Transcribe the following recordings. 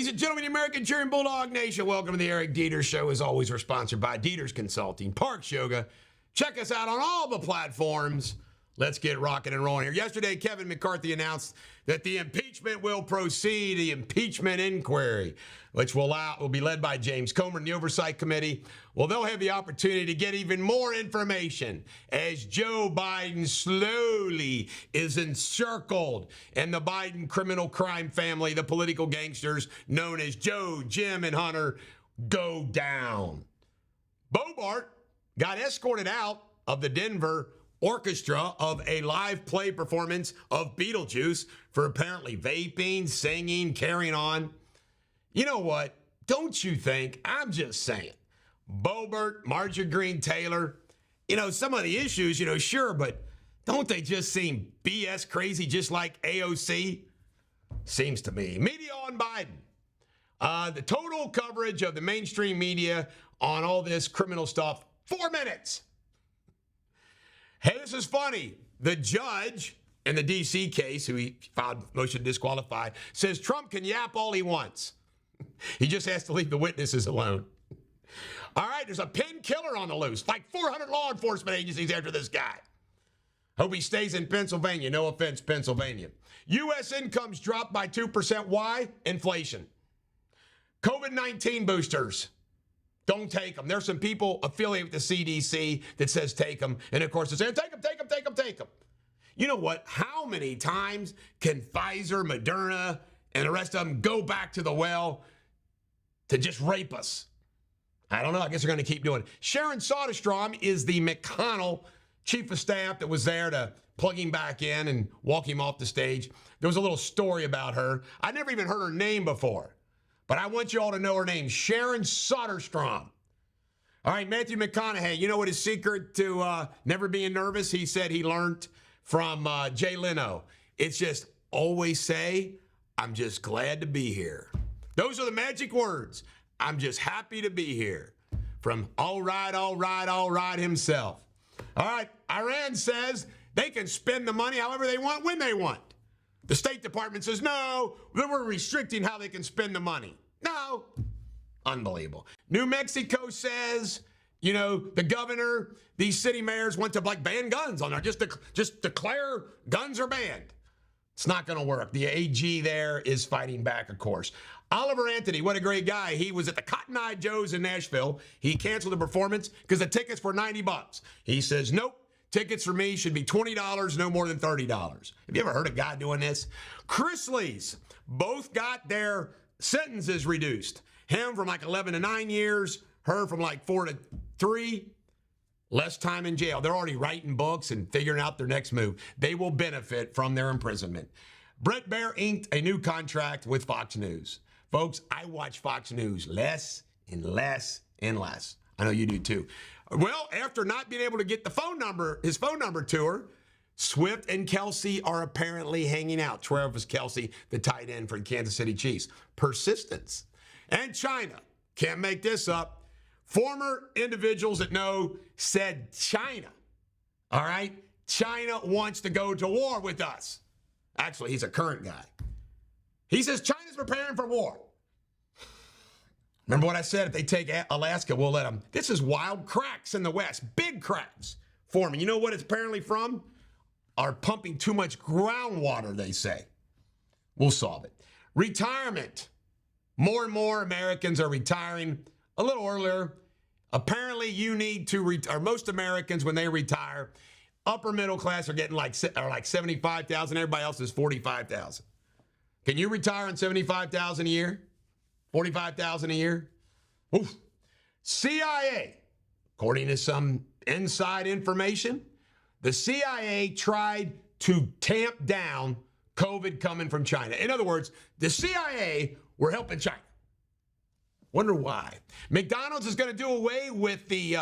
Ladies and gentlemen, the American Cheering Bulldog Nation, welcome to the Eric Deters Show. As always, we're sponsored by Deters Consulting, Parks Yoga. Check us out on all the platforms. Let's get rocking and rolling here. Yesterday, Kevin McCarthy announced that the impeachment will proceed, the impeachment inquiry, which will be led by James Comer in the Oversight Committee. Well, they'll have the opportunity to get even more information as Joe Biden slowly is encircled in the Biden criminal crime family, the political gangsters known as Joe, Jim, and Hunter, go down. Bobart got escorted out of the Denver orchestra of a live play performance of Beetlejuice for apparently vaping, singing, carrying on. You know what? Don't you think? I'm just saying. Bobert, Marjorie Greene Taylor, some of the issues, sure, but don't they just seem BS crazy just like AOC? Seems to me. Media on Biden. The total coverage of the mainstream media on all this criminal stuff, 4 minutes. Hey, this is funny. The judge in the D.C. case, who he filed motion to disqualify, says Trump can yap all he wants. He just has to leave the witnesses alone. All right, there's a pin killer on the loose. Like 400 law enforcement agencies after this guy. Hope he stays in Pennsylvania. No offense, Pennsylvania. U.S. incomes dropped by 2%. Why? Inflation. COVID-19 boosters. Don't take them. There's some people affiliated with the CDC that says take them. And of course, they're saying, take them, take them, take them, take them. You know what? How many times can Pfizer, Moderna, and the rest of them go back to the well to just rape us? I don't know. I guess they're going to keep doing it. Sharon Soderstrom is the McConnell chief of staff that was there to plug him back in and walk him off the stage. There was a little story about her. I never even heard her name before. But I want you all to know her name, Sharon Soderstrom. All right, Matthew McConaughey, you know what his secret to never being nervous? He said he learned from Jay Leno. It's just always say, I'm just glad to be here. Those are the magic words. I'm just happy to be here. From all right, all right, all right himself. All right, Iran says they can spend the money however they want, when they want. The State Department says, no, we're restricting how they can spend the money. No. Unbelievable. New Mexico says, the governor, these city mayors want to ban guns on there. Just declare guns are banned. It's not going to work. The AG there is fighting back, of course. Oliver Anthony, what a great guy. He was at the Cotton Eye Joe's in Nashville. He canceled the performance because the tickets were $90. He says, nope. Tickets for me should be $20, no more than $30. Have you ever heard a guy doing this? Chrisleys both got their sentences reduced. Him from 11 to 9 years, her from 4 to 3. Less time in jail. They're already writing books and figuring out their next move. They will benefit from their imprisonment. Brett Baer inked a new contract with Fox News. Folks, I watch Fox News less and less and less. I know you do too. Well, after not being able to get his phone number to her, Swift and Kelsey are apparently hanging out. Travis Kelsey, the tight end for the Kansas City Chiefs. Persistence. And China, can't make this up. Former individuals that know said China, all right? China wants to go to war with us. Actually, he's a current guy. He says China's preparing for war. Remember what I said? If they take Alaska, we'll let them. This is wild. Cracks in the West. Big cracks forming. You know what it's apparently from? Are pumping too much groundwater, they say. We'll solve it. Retirement. More and more Americans are retiring a little earlier. Apparently, you need to retire. Most Americans, when they retire, upper middle class are getting like $75,000. Everybody else is $45,000. Can you retire on $75,000 a year? $45,000 a year? Oof. CIA, according to some inside information, the CIA tried to tamp down COVID coming from China. In other words, the CIA were helping China. Wonder why. McDonald's is going to do away with the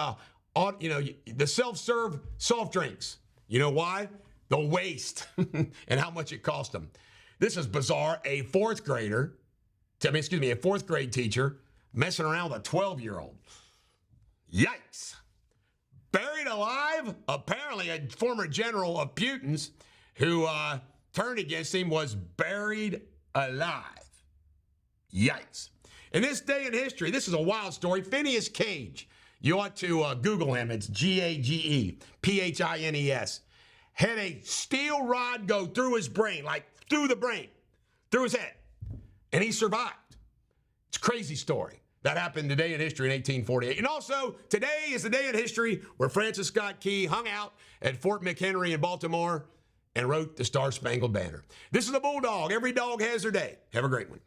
self-serve soft drinks. You know why? The waste and how much it cost them. This is bizarre. A fourth grade teacher messing around with a 12-year-old. Yikes. Buried alive? Apparently, a former general of Putin's who turned against him was buried alive. Yikes. In this day in history, this is a wild story. Phineas Cage, you ought to Google him. It's Gagepines, had a steel rod go through his brain, like through the brain, through his head, and he survived. It's a crazy story. That happened today in history in 1848. And also, today is the day in history where Francis Scott Key hung out at Fort McHenry in Baltimore and wrote the Star-Spangled Banner. This is the Bulldog. Every dog has their day. Have a great one.